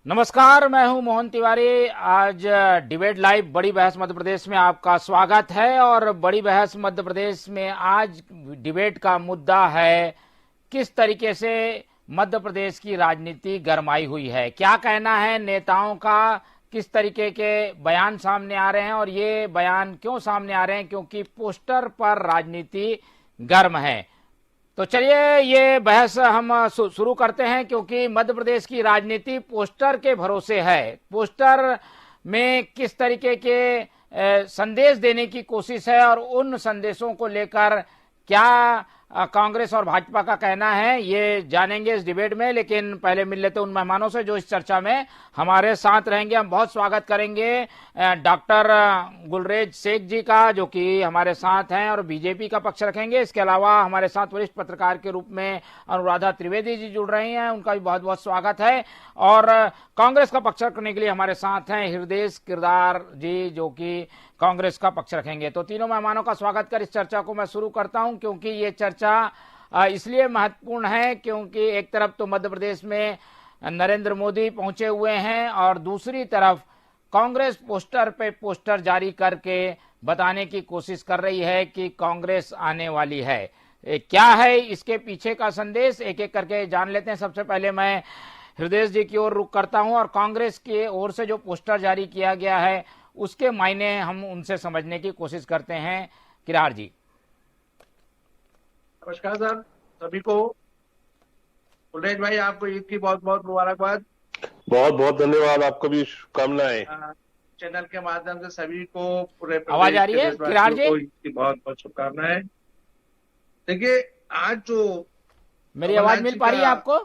नमस्कार, मैं हूं मोहन तिवारी। आज डिबेट लाइव बड़ी बहस मध्य प्रदेश में आपका स्वागत है। और बड़ी बहस मध्य प्रदेश में आज डिबेट का मुद्दा है किस तरीके से मध्य प्रदेश की राजनीति गरमाई हुई है, क्या कहना है नेताओं का, किस तरीके के बयान सामने आ रहे हैं। और ये बयान क्यों सामने आ रहे हैं? क्योंकि पोस्टर पर राजनीति गर्म है। तो चलिए ये बहस हम शुरू करते हैं, क्योंकि मध्य प्रदेश की राजनीति पोस्टर के भरोसे है। पोस्टर में किस तरीके के संदेश देने की कोशिश है और उन संदेशों को लेकर क्या कांग्रेस और भाजपा का कहना है, ये जानेंगे इस डिबेट में। लेकिन पहले मिल लेते हैं उन मेहमानों से जो इस चर्चा में हमारे साथ रहेंगे। हम बहुत स्वागत करेंगे डॉक्टर गुलरेज शेख जी का, जो कि हमारे साथ हैं और बीजेपी का पक्ष रखेंगे। इसके अलावा हमारे साथ वरिष्ठ पत्रकार के रूप में अनुराधा त्रिवेदी जी जुड़ रही हैं, उनका भी बहुत बहुत स्वागत है। और कांग्रेस का पक्ष रखने के लिए हमारे साथ हैं हृदय किरदार जी, जो कि कांग्रेस का पक्ष रखेंगे। तो तीनों मेहमानों का स्वागत कर इस चर्चा को मैं शुरू करता हूं, क्योंकि ये चर्चा इसलिए महत्वपूर्ण है क्योंकि एक तरफ तो मध्य प्रदेश में नरेंद्र मोदी पहुंचे हुए हैं और दूसरी तरफ कांग्रेस पोस्टर पे पोस्टर जारी करके बताने की कोशिश कर रही है कि कांग्रेस आने वाली है। क्या है इसके पीछे का संदेश, एक एक करके जान लेते हैं। सबसे पहले मैं हृदय जी की ओर रुख करता हूं और कांग्रेस की ओर से जो पोस्टर जारी किया गया है उसके मायने हम उनसे समझने की कोशिश करते हैं। किरार जी। नमस्कार सर सभी को। गुलरेज भाई, आपको ईद की बहुत बहुत मुबारकबाद। बहुत बहुत धन्यवाद, आपको भी शुभकामनाएं। चैनल के माध्यम से सभी को, पूरे आवाज आ रही है किरार जी? ईद की बहुत बहुत शुभकामनाएं। देखिए, आज जो मेरी आवाज मिल पा रही है आपको?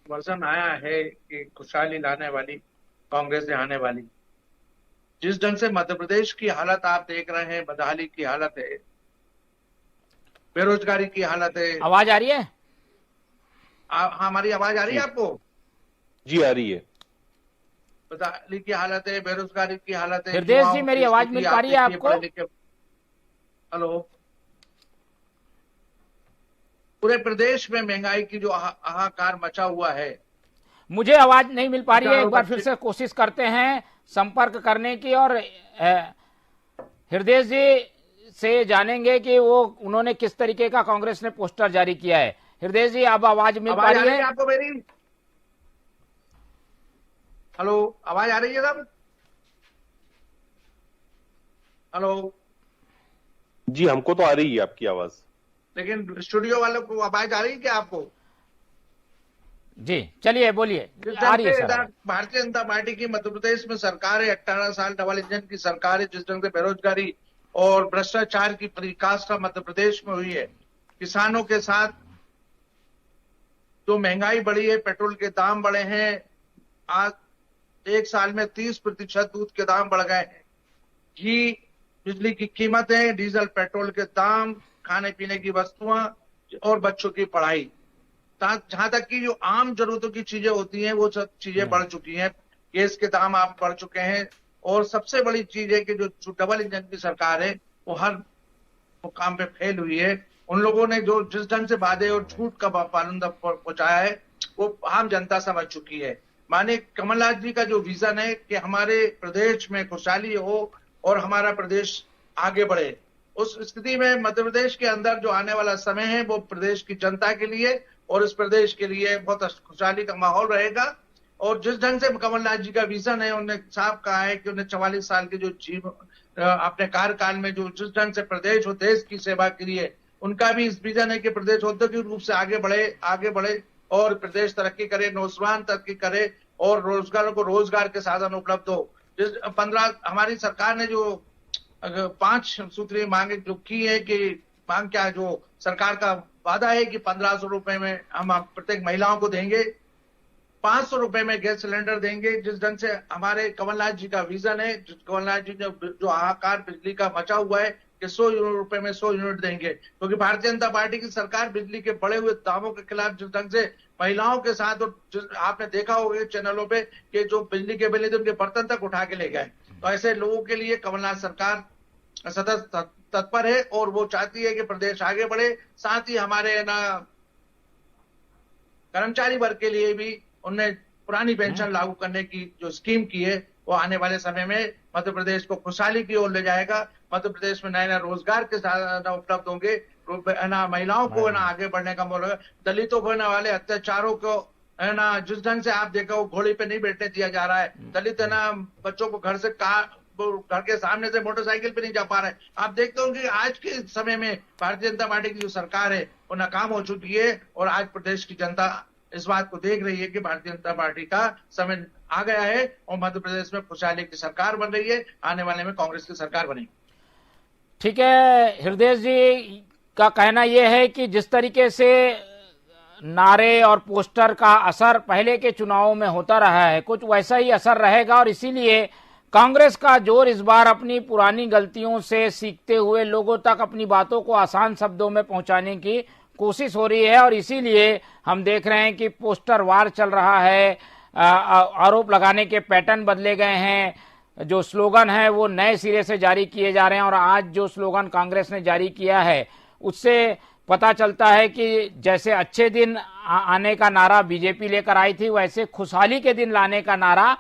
वर्षन आया है कि खुशहाली लाने वाली कांग्रेस से आने वाली, जिस ढंग से मध्य प्रदेश की हालत आप देख रहे हैं, बदहाली की हालत है, बेरोजगारी की हालत है। आवाज आ रही है? हमारी आवाज आ रही है आपको? जी आ रही है। बदहाली की हालत है, बेरोजगारी की हालत है। हृदय जी, मेरी आवाज मिल पा रही है आपको? हेलो। पूरे प्रदेश में महंगाई की जो हाहाकार मचा हुआ है। मुझे आवाज नहीं मिल पा रही है, एक बार फिर से कोशिश करते हैं संपर्क करने की। और हृदय जी से जानेंगे कि वो उन्होंने किस तरीके का कांग्रेस ने पोस्टर जारी किया है। हृदय जी, अब आवाज मिल पा रही है आपको मेरी? हेलो, आवाज आ रही है साहब? हेलो जी, हमको तो आ रही है आपकी आवाज, लेकिन स्टूडियो वालों को आवाज आ रही है क्या आपको? जी चलिए बोलिए। आ रही है सर। भारतीय जनता पार्टी की मध्य प्रदेश में सरकार है, 18 साल डबल इंजन की सरकार है। जिस ढंग से बेरोजगारी और भ्रष्टाचार की पराकाष्ठा मध्य प्रदेश में हुई है, किसानों के साथ जो महंगाई बढ़ी है, पेट्रोल के दाम बढ़े हैं। आज एक साल में 30% दूध के दाम बढ़ गए हैं। घी, बिजली की कीमतें, डीजल पेट्रोल के दाम, खाने पीने की वस्तुएं और बच्चों की पढ़ाई, जहां तक कि जो आम जरूरतों की चीजें होती हैं वो सब चीजें बढ़ चुकी हैं। गैस के दाम आप बढ़ चुके हैं। और सबसे बड़ी चीज है कि जो डबल इंजन की सरकार है वो हर मुकाम पे फेल हुई है। उन लोगों ने जो जिस ढंग से वादे और झूठ का पालन पहुंचाया है वो आम जनता समझ चुकी है। माने कमलनाथ जी का जो विजन है कि हमारे प्रदेश में खुशहाली हो और हमारा प्रदेश आगे बढ़े, उस स्थिति में मध्य प्रदेश के अंदर जो आने वाला समय है वो प्रदेश की जनता के लिए और इस प्रदेश के लिए बहुत खुशहाली का माहौल रहेगा। और जिस ढंग से कमलनाथ जी का विजन है, उन्होंने साफ कहा है कि उन्हें 44 साल के जो अपने कार्यकाल में जो जिस ढंग से प्रदेश और देश की सेवा की है, उनका भी इस विजन है कि प्रदेश औद्योगिक रूप से आगे बढ़े और प्रदेश तरक्की करे, नौजवान तरक्की करे और रोजगारों को रोजगार के साधन उपलब्ध हो। जिस 15 हमारी सरकार ने जो 5 सूत्रीय मांगे जो की है कि मांग क्या है, जो सरकार का वादा है कि 1500 रुपए में हम प्रत्येक महिलाओं को देंगे, 500 रुपए में गैस सिलेंडर देंगे। जिस ढंग से हमारे कमलनाथ जी का विजन है, कमलनाथ जी ने जो हाहाकार बिजली का मचा हुआ है कि 100 रुपए में 100 यूनिट देंगे, क्योंकि भारतीय जनता पार्टी की सरकार बिजली के बढ़े हुए दामों के खिलाफ जिस ढंग से महिलाओं के साथ, और आपने देखा होगा चैनलों पे कि जो बिजली के बिल उनके बर्तन तक उठा के ले गए, तो ऐसे लोगों के लिए कमलनाथ सरकार सतत तत्पर है और वो चाहती है कि प्रदेश आगे बढ़े। साथ ही हमारे कर्मचारी वर्ग के लिए भी उन्हें पुरानी पेंशन लागू करने की जो स्कीम की है वो आने वाले समय में मध्य प्रदेश को खुशहाली की ओर ले जाएगा। मध्य प्रदेश में नए नए रोजगार के साधन उपलब्ध होंगे, महिलाओं को आगे बढ़ने का मौका, दलितों को होने वाले अत्याचारों को है ना, जिस ढंग से आप देखो वो घोड़ी पे नहीं बैठने दिया जा रहा है, दलित है ना बच्चों को घर से घर के सामने से मोटरसाइकिल पे नहीं जा पा रहे। आप देखते हो कि आज के समय में भारतीय जनता पार्टी की जो सरकार है वो नाकाम हो चुकी है और आज प्रदेश की जनता इस बात को देख रही है कि भारतीय जनता पार्टी का समय आ गया है और मध्य प्रदेश में खुशहाली की सरकार बन रही है, आने वाले में कांग्रेस की सरकार बनेगी। ठीक है, हृदय जी का कहना यह है कि जिस तरीके से नारे और पोस्टर का असर पहले के चुनावों में होता रहा है, कुछ वैसा ही असर रहेगा और इसीलिए कांग्रेस का जोर इस बार अपनी पुरानी गलतियों से सीखते हुए लोगों तक अपनी बातों को आसान शब्दों में पहुंचाने की कोशिश हो रही है और इसीलिए हम देख रहे हैं कि पोस्टर वार चल रहा है, आरोप लगाने के पैटर्न बदले गए हैं, जो स्लोगन है वो नए सिरे से जारी किए जा रहे हैं और आज जो स्लोगन कांग्रेस ने जारी किया है उससे पता चलता है कि जैसे अच्छे दिन आने का नारा बीजेपी लेकर आई थी वैसे खुशहाली के दिन लाने का नारा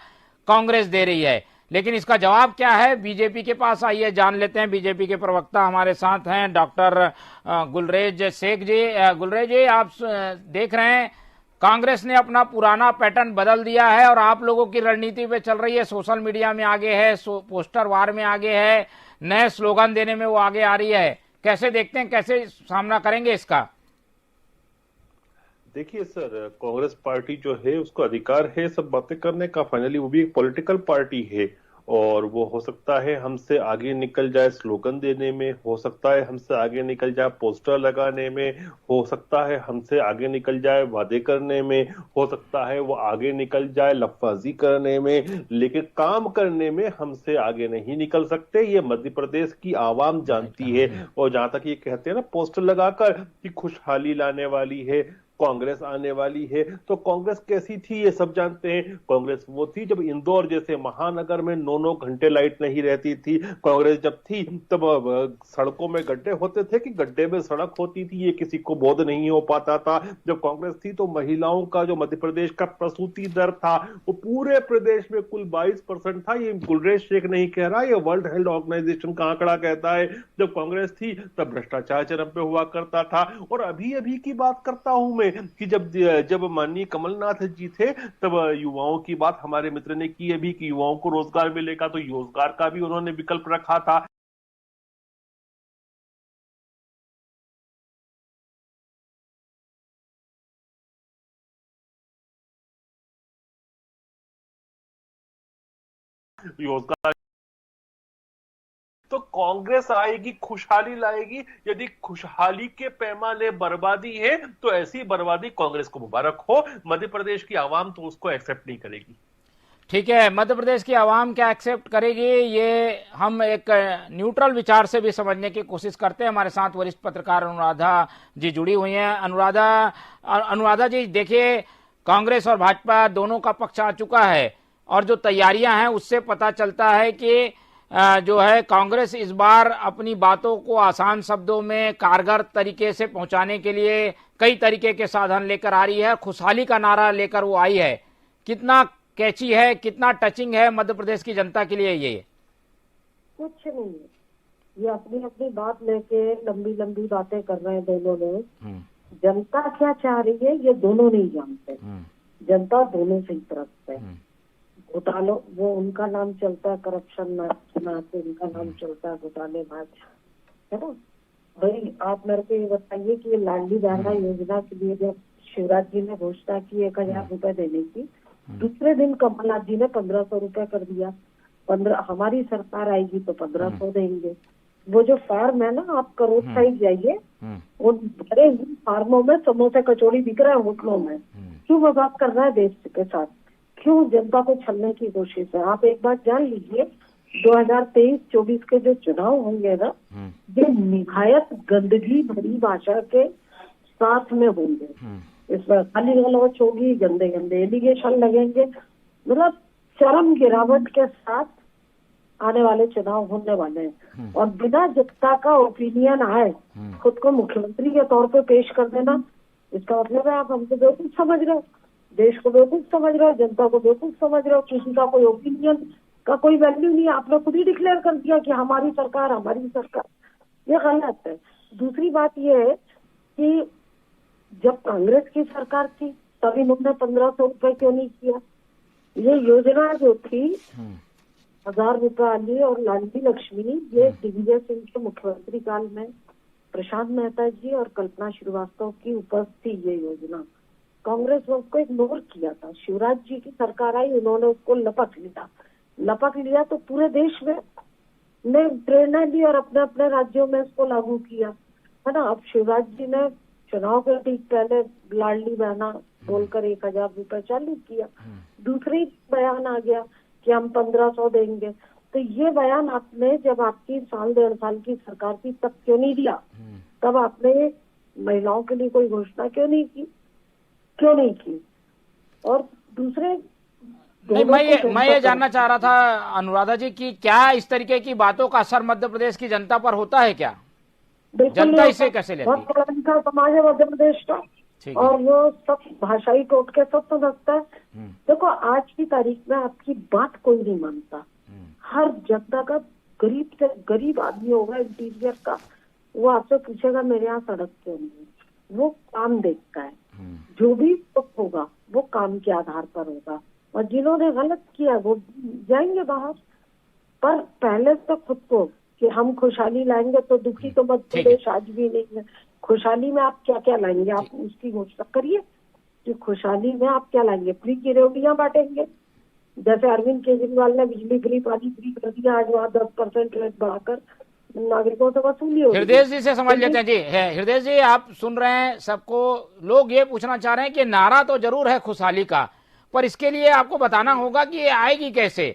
कांग्रेस दे रही है। लेकिन इसका जवाब क्या है बीजेपी के पास, आइए जान लेते हैं। बीजेपी के प्रवक्ता हमारे साथ हैं डॉक्टर गुलरेज शेख जी। गुलरेज जी, आप देख रहे हैं कांग्रेस ने अपना पुराना पैटर्न बदल दिया है और आप लोगों की रणनीति पे चल रही है, सोशल मीडिया में आगे है, पोस्टर वार में आगे है, नए स्लोगन देने में वो आगे आ रही है। कैसे देखते हैं, कैसे सामना करेंगे इसका? देखिए सर, कांग्रेस पार्टी जो है उसको अधिकार है सब बातें करने का। फाइनली वो भी एक पॉलिटिकल पार्टी है और वो हो सकता है हमसे आगे निकल जाए स्लोगन देने में, हो सकता है हमसे आगे निकल जाए पोस्टर लगाने में, हो सकता है हमसे आगे निकल जाए वादे करने में, हो सकता है वो आगे निकल जाए लफाजी करने में, लेकिन काम करने में हमसे आगे नहीं निकल सकते। ये मध्य प्रदेश की आवाम जानती है। और जहां तक ये कहते हैं ना पोस्टर लगाकर कि खुशहाली लाने वाली है, कांग्रेस आने वाली है, तो कांग्रेस कैसी थी ये सब जानते हैं। कांग्रेस वो थी जब इंदौर जैसे महानगर में 9-9 घंटे लाइट नहीं रहती थी। कांग्रेस जब थी तब सड़कों में गड्ढे होते थे कि गड्ढे में सड़क होती थी ये किसी को बोध नहीं हो पाता था। जब कांग्रेस थी तो महिलाओं का जो मध्य प्रदेश का प्रसूति दर था वो पूरे प्रदेश में कुल 22% था। ये गुलरेज शेख नहीं कह रहा, ये वर्ल्ड हेल्थ ऑर्गेनाइजेशन का आंकड़ा कहता है। जब कांग्रेस थी तब भ्रष्टाचार चरम पे हुआ करता था। और अभी की बात करता हूं कि जब माननीय कमलनाथ जी थे तब युवाओं की बात हमारे मित्र ने की है भी कि युवाओं को रोजगार मिलेगा, तो रोजगार का भी उन्होंने विकल्प रखा था। रोजगार तो कांग्रेस आएगी, खुशहाली लाएगी। यदि खुशहाली के पैमाने बर्बादी है तो ऐसी बर्बादी कांग्रेस को मुबारक हो। मध्य प्रदेश की आवाम तो उसको एक्सेप्ट नहीं करेगी। ठीक है, मध्य प्रदेश की आवाम क्या एक्सेप्ट करेगी ये हम एक न्यूट्रल विचार से भी समझने की कोशिश करते हैं। हमारे साथ वरिष्ठ पत्रकार अनुराधा जी जुड़ी हुई हैं। अनुराधा जी, देखिए कांग्रेस और भाजपा दोनों का पक्ष आ चुका है और जो तैयारियां हैं उससे पता चलता है कि जो है कांग्रेस इस बार अपनी बातों को आसान शब्दों में कारगर तरीके से पहुंचाने के लिए कई तरीके के साधन लेकर आ रही है। खुशहाली का नारा लेकर वो आई है। कितना कैची है, कितना टचिंग है मध्य प्रदेश की जनता के लिए ये? कुछ नहीं, ये अपनी अपनी बात लेके लंबी लंबी बातें कर रहे हैं दोनों लोग। जनता क्या चाह रही है ये दोनों नहीं जानते। जनता दोनों से तरफ है। घोटालों, वो उनका नाम चलता है करप्शन नाथ, उनका नाम चलता है घोटालेबाज, है ना। भाई आप मेरे को ये बताइए कि ये लाडली बहना योजना के लिए जब शिवराज जी ने घोषणा की 1000 रुपए देने की, दूसरे दिन कमलनाथ जी ने 1500 रुपए कर दिया। 15 हमारी सरकार आएगी तो 1500 देंगे। वो जो फार्म है ना, आप करोड़ साइड जाइए, वो बड़े फार्मों में समोसे कचौड़ी बिक रहा है होटलों में। क्यों मजाक कर रहा है देश के साथ? क्यों जनता को छलने की कोशिश है? आप एक बात जान लीजिए, 2023-24 के जो चुनाव होंगे ना, ये निहायत गंदगी भरी भाषा के साथ में होंगे। इसमें खाली गलौच होगी, गंदे गंदे एलिगेशन लगेंगे, मतलब चरम गिरावट के साथ आने वाले चुनाव होने वाले हैं। और बिना जनता का ओपिनियन आए खुद को मुख्यमंत्री के तौर पे पेश कर देना, इसका मतलब है आप हमसे जो कुछ समझ रहे हो। देश को बेवकूफ समझ रहे हो, जनता को बेवकूफ समझ रहे हो, किसी का कोई ओपिनियन का कोई वैल्यू नहीं है। आपने खुद ही डिक्लेयर कर दिया कि हमारी सरकार, हमारी सरकार। ये गलत है। दूसरी बात ये है कि जब कांग्रेस की सरकार थी तब इन्होंने 1500 रुपए क्यों नहीं किया? ये योजना जो थी 1000 रुपए वाली और लाडली लक्ष्मी, ये दिग्विजय सिंह के मुख्यमंत्री काल में प्रशांत मेहता जी और कल्पना श्रीवास्तव की उपस्थित ये योजना, कांग्रेस ने उसको इग्नोर किया था। शिवराज जी की सरकार आई, उन्होंने उसको लपक लिया तो पूरे देश में ने प्रेरणा ली और अपने अपने राज्यों में इसको लागू किया, है ना। अब शिवराज जी ने चुनाव के ठीक पहले लाडली बहना बोलकर 1000 रुपए चालू किया। दूसरी बयान आ गया कि हम 1500 देंगे। तो ये बयान आपने जब आपकी 1.5 साल की सरकार थी तब क्यों नहीं दिया? तब आपने महिलाओं के लिए कोई घोषणा क्यों नहीं की? और दूसरे नहीं, मैं ये जानना चाह रहा था अनुराधा जी कि क्या इस तरीके की बातों का असर मध्य प्रदेश की जनता पर होता है क्या? जनता इसे कैसे लेती है? बहुत पढ़ा लिखा समाज है मध्य प्रदेश का और वो सब भाषाई टोटके सब समझता है। देखो, आज की तारीख में आपकी बात कोई नहीं मानता। हर जनता का, गरीब से गरीब आदमी होगा इंटीरियर का, वो आपसे पूछेगा मेरे यहाँ सड़क क्यों नहीं। वो काम देखता है, जो भी होगा वो काम के आधार पर होगा। और जिन्होंने गलत किया वो जाएंगे बाहर। पर पहले तो खुद को कि हम खुशहाली लाएंगे, तो दुखी तो मध्य प्रदेश आज भी नहीं है। खुशहाली में आप क्या क्या लाएंगे, आप उसकी घोषणा करिए कि खुशहाली में आप क्या लाएंगे। फ्री की रेवड़ियां बांटेंगे, जैसे अरविंद केजरीवाल ने बिजली फ्री, पानी फ्री कर दिया। आज वहाँ 10% रेट बढ़ाकर नागरिकों से वसूली हो। हृदय जी से समझ लेते हैं जी। हृदय जी, आप सुन रहे हैं सबको, लोग ये पूछना चाह रहे हैं कि नारा तो जरूर है खुशहाली का, पर इसके लिए आपको बताना होगा कि ये आएगी कैसे।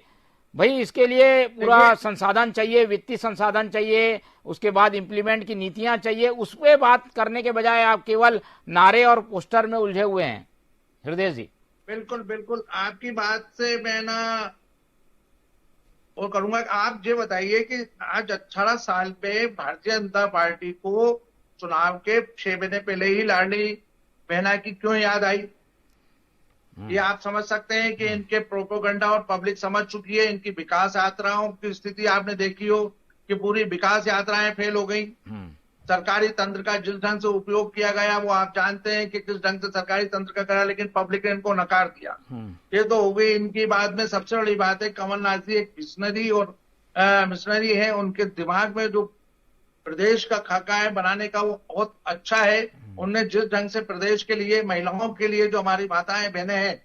भाई, इसके लिए पूरा संसाधन चाहिए, वित्तीय संसाधन चाहिए, उसके बाद इम्प्लीमेंट की नीतियां चाहिए। उस पर बात करने के बजाय आप केवल नारे और पोस्टर में उलझे हुए हैं। हृदय जी। बिल्कुल आपकी बात से मैं ना वो करूंगा। आप ये बताइए कि आज 18 साल पे भारतीय जनता पार्टी को चुनाव के 6 महीने पहले ही लाडली बहना की क्यों याद आई? ये आप समझ सकते हैं कि इनके प्रोपोगंडा और पब्लिक समझ चुकी है। इनकी विकास यात्राओं की स्थिति आपने देखी हो कि पूरी विकास यात्राएं फेल हो गई। सरकारी तंत्र का जिस ढंग से उपयोग किया गया वो आप जानते हैं कि किस ढंग से सरकारी तंत्र का करा, लेकिन पब्लिक ने इनको नकार दिया। ये तो हो गई इनकी बात में। सबसे बड़ी बात है, कमलनाथ जी एक मिशनरी है। उनके दिमाग में जो प्रदेश का खाका है बनाने का, वो बहुत अच्छा है। उनने जिस ढंग से प्रदेश के लिए, महिलाओं के लिए, जो हमारी माताएं बहनें हैं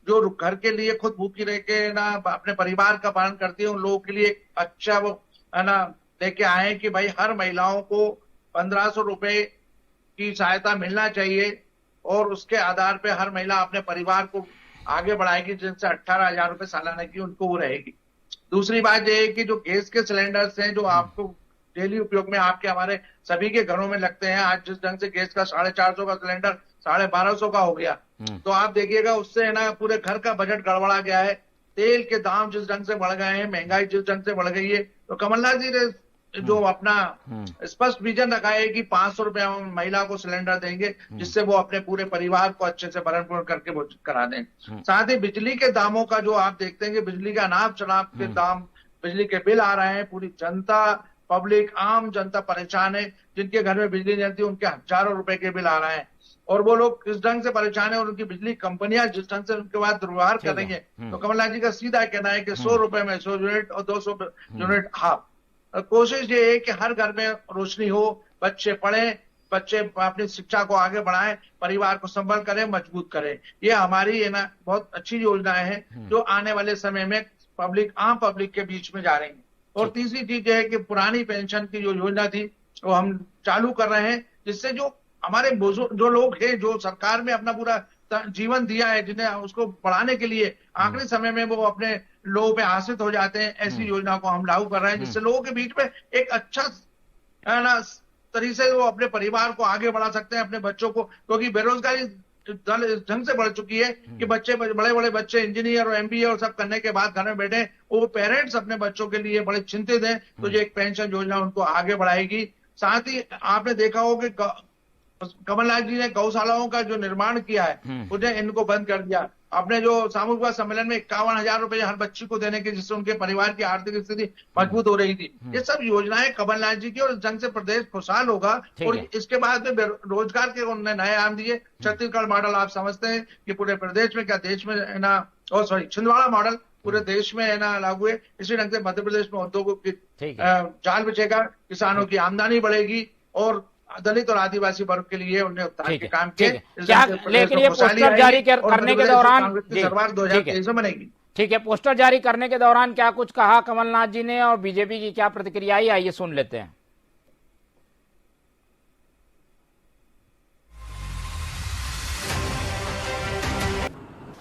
जो घर के लिए खुद भूखी रह के ना अपने परिवार का पालन करती है, उन लोगों के लिए अच्छा वो है ना लेके आए कि भाई हर महिलाओं को 1500 रुपए की सहायता मिलना चाहिए और उसके आधार पे हर महिला अपने परिवार को आगे बढ़ाएगी, जिनसे 18,000 रुपए सालाना की उनको वो रहेगी। दूसरी बात यह है कि जो गैस के सिलेंडर्स हैं जो आपको डेली उपयोग में आपके हमारे सभी के घरों में लगते हैं, आज जिस ढंग से गैस का 450 का सिलेंडर 1250 का हो गया, तो आप देखिएगा उससे है ना पूरे घर का बजट गड़बड़ा गया है। तेल के दाम जिस ढंग से बढ़ गए हैं, महंगाई जिस ढंग से बढ़ गई है, तो कमलनाथ जी ने जो अपना स्पष्ट विजन रखा है कि 500 रुपए हम महिला को सिलेंडर देंगे, जिससे वो अपने पूरे परिवार को अच्छे से भरण पोषण करके वो करा दें। साथ ही बिजली के दामों का जो आप देखते हैं कि बिजली का अनाप शनाप के दाम, बिजली के बिल आ रहे हैं। पूरी जनता, पब्लिक, आम जनता परेशान है। जिनके घर में बिजली नहीं आती उनके हजारों रुपए के बिल आ रहे हैं और वो लोग किस ढंग से परेशान है और उनकी बिजली कंपनियां जिस ढंग से उनके बाद दुर्व्यवहार कर रही है। तो कमलनाथ जी का सीधा कहना है कि 100 रुपए में 100 यूनिट और 200 यूनिट हाफ। कोशिश ये है कि हर घर में रोशनी हो, बच्चे पढ़ें, बच्चे अपनी शिक्षा को आगे बढ़ाएं, परिवार को संबल करें, मजबूत करें। ये हमारी है ना बहुत अच्छी योजनाएं हैं जो आने वाले समय में आम पब्लिक के बीच में जा रही है। और तीसरी चीज यह है कि पुरानी पेंशन की जो योजना थी वो हम चालू कर रहे हैं, जिससे जो हमारे जो लोग हैं जो सरकार में अपना पूरा जीवन दिया है, जिन्हें उसको बढ़ाने के लिए आखिरी समय में वो अपने लोगों पे आश्रित हो जाते हैं, ऐसी योजना को हम लागू कर रहे हैं, जिससे लोगों के बीच में एक अच्छा तरीके से वो अपने परिवार को आगे बढ़ा सकते हैं, अपने बच्चों को। क्योंकि बेरोजगारी ढंग से बढ़ चुकी है कि बच्चे, बड़े बड़े बच्चे इंजीनियर और MBA और सब करने के बाद घर में बैठे, वो पेरेंट्स अपने बच्चों के लिए बड़े चिंतित हैं। तो ये एक पेंशन योजना उनको आगे बढ़ाएगी। साथ ही आपने देखा होगा कि कमलनाथ जी ने गौशालाओं का जो निर्माण किया है उन्हें इनको बंद कर दिया। आपने जो सामूहिक सम्मेलन में 51,000 रुपए हर बच्ची को देने की, जिससे उनके परिवार की आर्थिक स्थिति मजबूत हो रही थी। ये सब योजनाएं कमलनाथ जी की, और जंग से प्रदेश खुशहाल होगा। और इसके बाद में रोजगार के उन्होंने नए आयाम दिए। छत्तीसगढ़ मॉडल आप समझते हैं कि पूरे प्रदेश में, क्या देश में है ना, छिंदवाड़ा मॉडल पूरे देश में है ना लागू है। इसी ढंग से मध्य प्रदेश में उद्योगों की जाल बिछेगा, किसानों की आमदनी बढ़ेगी, और दलित और आदिवासी वर्ग के लिए उन्हें उत्थान के काम किए। लेकिन ये पोस्टर जारी करने के दौरान सरकार 2023 में बनेगी। ठीक है, पोस्टर जारी करने के दौरान क्या कुछ कहा कमलनाथ जी ने, और बीजेपी की क्या प्रतिक्रिया आई, आइए सुन लेते हैं।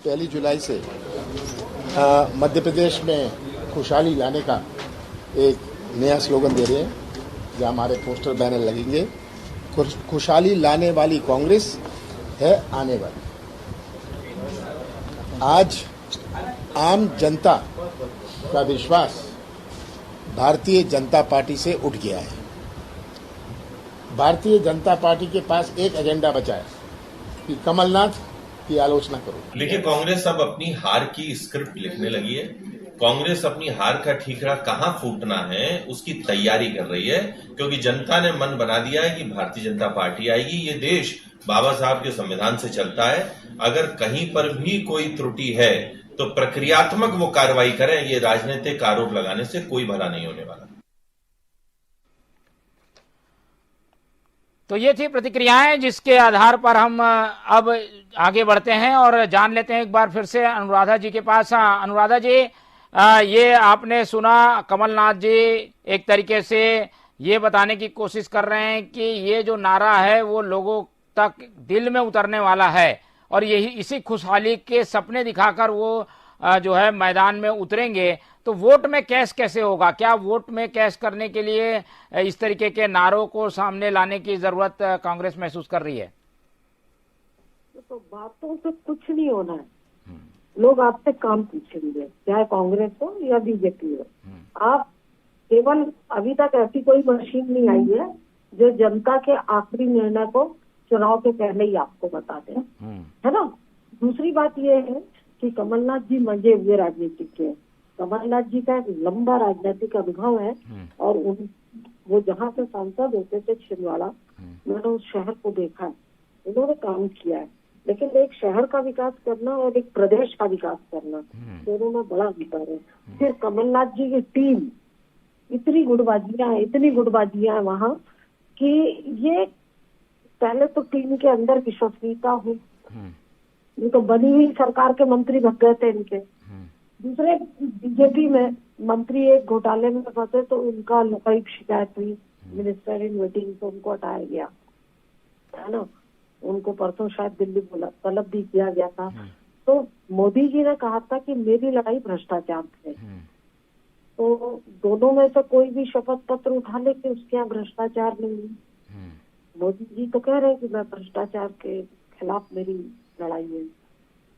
पहली जुलाई से मध्य प्रदेश में खुशहाली लाने का एक नया स्लोगन दे रहे हैं, जहां हमारे पोस्टर बैनर लगेंगे। खुशहाली लाने वाली कांग्रेस है आने वाली। आज आम जनता का विश्वास भारतीय जनता पार्टी से उठ गया है। भारतीय जनता पार्टी के पास एक एजेंडा बचा है कि कमलनाथ की आलोचना करो। लेकिन कांग्रेस अब अपनी हार की स्क्रिप्ट लिखने लगी है। कांग्रेस अपनी हार का ठीकरा कहां फूटना है उसकी तैयारी कर रही है, क्योंकि जनता ने मन बना दिया है कि भारतीय जनता पार्टी आएगी। ये देश बाबा साहब के संविधान से चलता है। अगर कहीं पर भी कोई त्रुटि है तो प्रक्रियात्मक वो कार्रवाई करें। ये राजनीतिक आरोप लगाने से कोई भला नहीं होने वाला। तो ये थी प्रतिक्रियाएं, जिसके आधार पर हम अब आगे बढ़ते हैं और जान लेते हैं एक बार फिर से अनुराधा जी के पास। अनुराधा जी, ये आपने सुना, कमलनाथ जी एक तरीके से ये बताने की कोशिश कर रहे हैं कि ये जो नारा है वो लोगों तक दिल में उतरने वाला है, और यही इसी खुशहाली के सपने दिखाकर वो जो है मैदान में उतरेंगे। तो वोट में कैश कैसे होगा? क्या वोट में कैश करने के लिए इस तरीके के नारों को सामने लाने की जरूरत कांग्रेस महसूस कर रही है? तो बातों से कुछ नहीं होना है, लोग आपसे काम पूछेंगे, चाहे कांग्रेस हो या बीजेपी हो। आप केवल, अभी तक ऐसी कोई मशीन नहीं आई है जो जनता के आखिरी निर्णय को चुनाव के पहले ही आपको बता दे, है ना। दूसरी बात यह है कि कमलनाथ जी मंजे हुए राजनीतिक के, कमलनाथ जी का एक लंबा राजनीतिक अनुभव है, और वो जहाँ से सांसद होते थे छिंदवाड़ा, मैंने उस शहर को देखा है, उन्होंने काम किया है। लेकिन एक शहर का विकास करना और एक प्रदेश का विकास करना, दोनों में बड़ा अंतर है। फिर कमलनाथ जी की टीम, इतनी गुटबाजियां हैं वहाँ कि ये, पहले तो टीम के अंदर विश्वसनीयता हो, ये तो बनी हुई सरकार के मंत्री भग गए थे इनके। दूसरे, बीजेपी में मंत्री एक घोटाले में फंसे तो उनका लोकायुक्त शिकायत हुई, मिनिस्टर इन वेटिंग, तो उनको हटाया गया, है ना। उनको परसों शायद दिल्ली तलब भी किया गया था। तो मोदी जी ने कहा था कि मेरी लड़ाई भ्रष्टाचार से, तो दोनों में से कोई भी शपथ पत्र उठा ले कि उसके यहाँ भ्रष्टाचार नहीं है। मोदी जी तो कह रहे हैं कि मैं भ्रष्टाचार के खिलाफ मेरी लड़ाई है।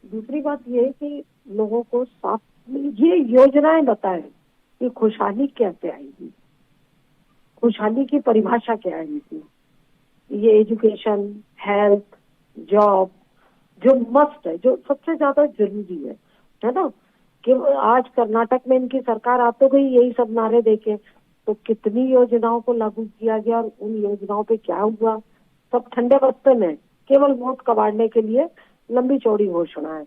दूसरी बात ये है कि लोगों को साफ ये योजनाएं बताएं कि खुशहाली कैसे आएगी, खुशहाली की परिभाषा क्या आएगी। ये एजुकेशन, हेल्थ, जॉब जो मस्ट है, जो सबसे ज्यादा जरूरी है ना। कि आज कर्नाटक में इनकी सरकार आ तो गई, यही सब नारे देके, तो कितनी योजनाओं को लागू किया गया और उन योजनाओं पे क्या हुआ, सब ठंडे बस्ते में, केवल वोट कबाड़ने के लिए लंबी चौड़ी घोषणा है।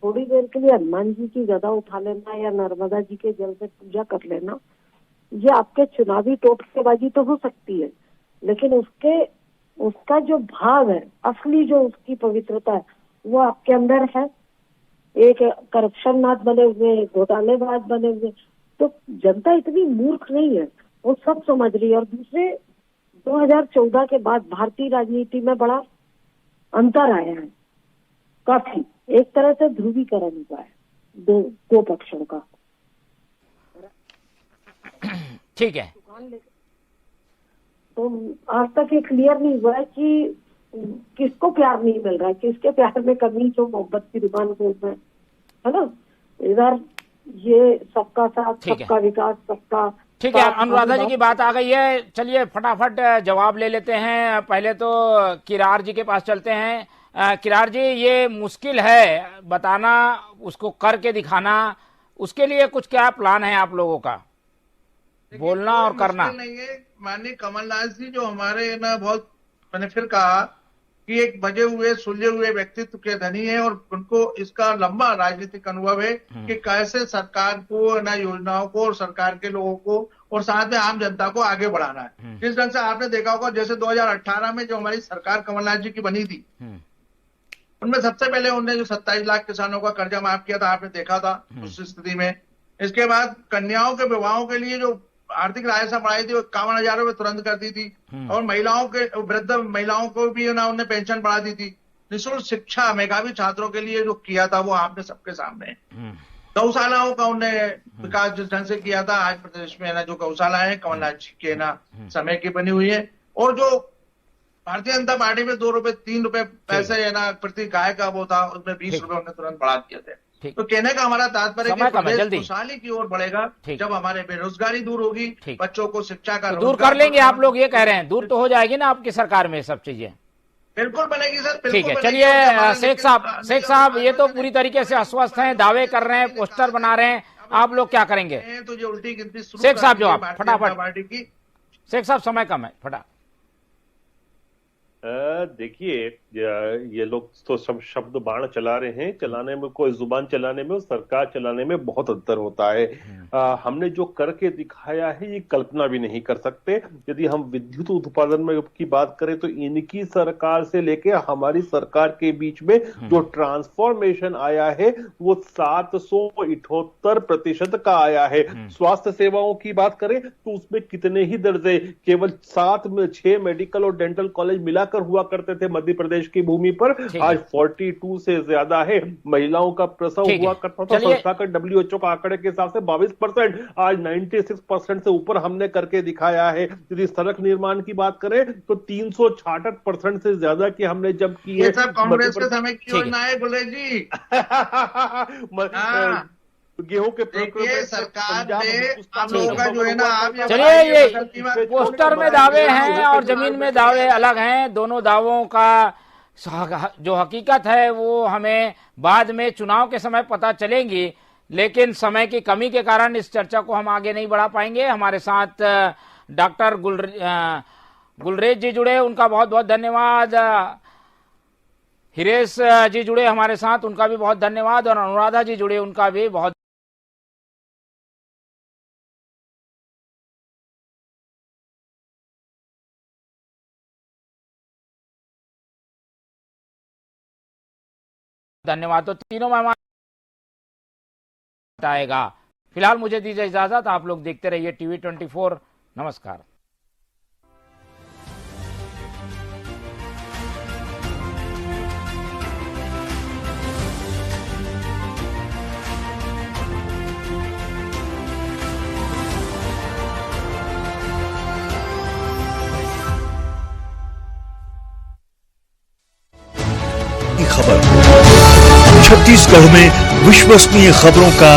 थोड़ी देर के लिए हनुमान जी की गदा उठा लेना या नर्मदा जी के जल से पूजा कर लेना, ये आपके चुनावी टोटकेबाजी तो हो सकती है, लेकिन उसका जो भाव है, असली जो उसकी पवित्रता है, वो आपके अंदर है। एक करप्शन नाथ बने हुए, घोटालेबाज बने हुए, तो जनता इतनी मूर्ख नहीं है, वो सब समझ रही है। और दूसरे, 2014 के बाद भारतीय राजनीति में बड़ा अंतर आया है, काफी एक तरह से ध्रुवीकरण हुआ है दो पक्षों का। ठीक है, तो आज तक ये क्लियर नहीं हुआ है कि किसको प्यार नहीं मिल रहा है, किसके प्यार में कमी, जो मोहब्बत की दुकान खोल रहे हैं, है ना। इधर ये सबका साथ, सबका विकास, सबका ठीक है, अनुराधा जी की बात आ गई है। चलिए फटाफट जवाब ले लेते हैं। पहले तो किरार जी के पास चलते हैं। किरार जी, ये मुश्किल है बताना, उसको करके दिखाना, उसके लिए कुछ क्या प्लान है आप लोगों का, बोलना और करना? नहीं है। माननीय कमलनाथ जी जो हमारे ना बहुत, मैंने फिर कहा कि एक बजे हुए सुलझे हुए व्यक्तित्व के धनी है और उनको इसका लंबा राजनीतिक अनुभव है कि कैसे सरकार को ना योजनाओं को और सरकार के लोगों को और साथ में आम जनता को आगे बढ़ाना है। जिस ढंग से आपने देखा होगा, जैसे 2018 में जो हमारी सरकार कमलनाथ जी की बनी थी, उनमें सबसे पहले उन्होंने जो 27 लाख किसानों का कर्जा माफ किया था, आपने देखा था उस स्थिति में। इसके बाद कन्याओं के विवाहों के लिए जो आर्थिक राहत बढ़ाई थी, वो 51,000 रुपये तुरंत कर दी थी। और महिलाओं के, वृद्ध महिलाओं को भी ना उन्हें पेंशन बढ़ा दी थी। निःशुल्क शिक्षा मेधावी छात्रों के लिए जो किया था वो आपने सबके सामने। गौशालाओं का उन्हें विकास जिस ढंग से किया था, आज प्रदेश में ना जो गौशाला है कमलनाथ जी के ना समय की बनी हुई है। और जो भारतीय जनता पार्टी में 2 रुपए 3 रुपए पैसे है ना प्रति गाय का वो था, उसमें 20 रुपए उन्हें तुरंत बढ़ा दिए थे। तो कहने का हमारा तात्पर्य कि प्रदेश खुशहाली की ओर बढ़ेगा जब हमारे बेरोजगारी दूर होगी, बच्चों को शिक्षा का दूर कर लेंगे। आप लोग ये कह रहे हैं दूर तो हो जाएगी ना आपकी सरकार में सब चीजें? बिल्कुल बनेगी सर। ठीक है, चलिए शेख साहब ये तो पूरी तरीके से अस्वस्थ हैं, दावे कर रहे हैं, पोस्टर बना रहे हैं, आप लोग क्या करेंगे? तो ये उल्टी गिनती शेख साहब जवाब फटाफट। पार्टी की शेख साहब समय कम है, फटा। देखिए, ये लोग तो सब शब्द बाण चला रहे हैं। चलाने में, कोई जुबान चलाने में और सरकार चलाने में बहुत अंतर होता है। हमने जो करके दिखाया है ये कल्पना भी नहीं कर सकते। यदि हम विद्युत उत्पादन में की बात करें तो इनकी सरकार से लेके हमारी सरकार के बीच में जो ट्रांसफॉर्मेशन आया है वो 778% का आया है। स्वास्थ्य सेवाओं की बात करें तो उसमें कितने ही दर्जे, केवल 6 मेडिकल और डेंटल कॉलेज मिलाकर हुआ करते थे मध्य प्रदेश की भूमि पर, आज 42 से ज्यादा है। महिलाओं का प्रसव हुआ करता था, संस्था का WHO का आंकड़े के हिसाब से 22%, आज 96% से ऊपर हमने करके दिखाया है। यदि सड़क निर्माण की बात करें तो 366% से ज्यादा की हमने जब की है। कांग्रेस के समय की योजना है बोले जी। गेहूं के सरकार में हम लोगों का जो है ना, चलिए ये पोस्टर में दावे हैं और जमीन में दावे अलग हैं। दोनों दावों का जो हकीकत है वो हमें बाद में चुनाव के समय पता चलेंगी, लेकिन समय की कमी के कारण इस चर्चा को हम आगे नहीं बढ़ा पाएंगे। हमारे साथ डॉक्टर गुलरेज जी जुड़े, उनका बहुत बहुत धन्यवाद। हिरेश जी जुड़े हमारे साथ, उनका भी बहुत धन्यवाद। और अनुराधा जी जुड़े, उनका भी बहुत धन्यवाद। तो तीनों मेहमान आएगा। फिलहाल मुझे दीजिए इजाजत, आप लोग देखते रहिए टीवी 24। नमस्कार। खबर छत्तीसगढ़ में विश्वसनीय खबरों का